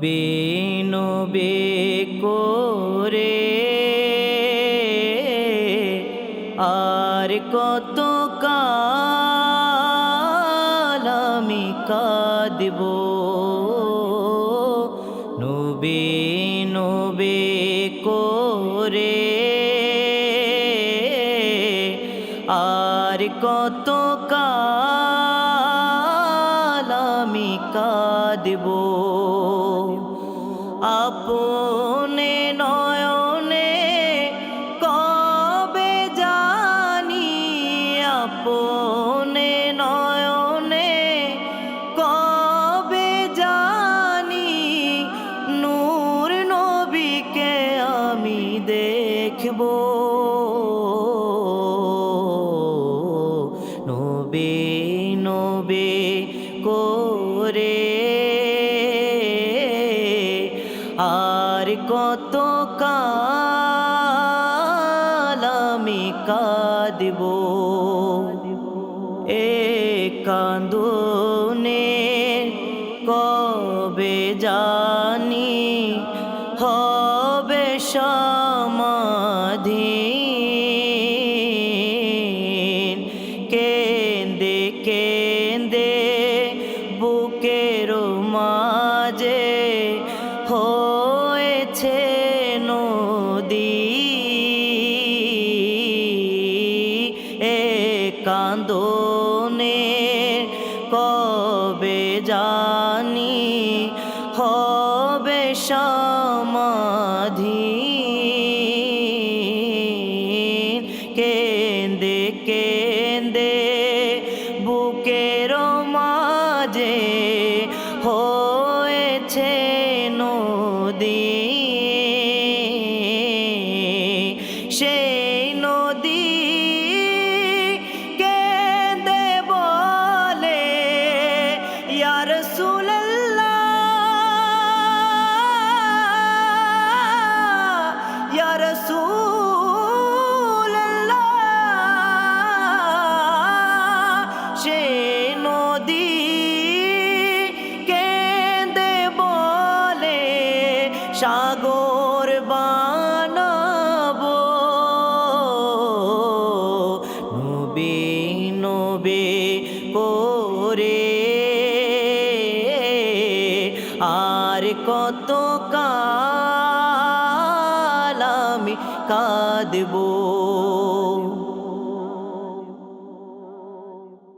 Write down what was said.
নবী নবী করে আর কত কাল আমি কাঁদব। নবী নবী করে আর কত কাল আমি কাঁদব। আপনে নয়নে কবে জানি, আপনে নয়নে কবে জানি নূর নবীকে আমি দেখব। নবী নবী করে আর কত কাল আমি কাঁদব। এ কান্দনে কবে জানি হবে সমাধি। কেন্দে কেন্দে বুকের মাঝে হয়েছে নদী। এ কান্দনে কবে জানি হবে সমাধি। কেন্দে কেন্দে বুকের মাঝে হয়েছে নদী। সেই নদী কেঁদে বলে ইয়া রাসূলুল্লাহ, ইয়া রাসূলুল্লাহ। সেই নদী কেঁদে বলে সাগর বানাবো। নবী নবী করে আর কত কাল আমি কাঁদব।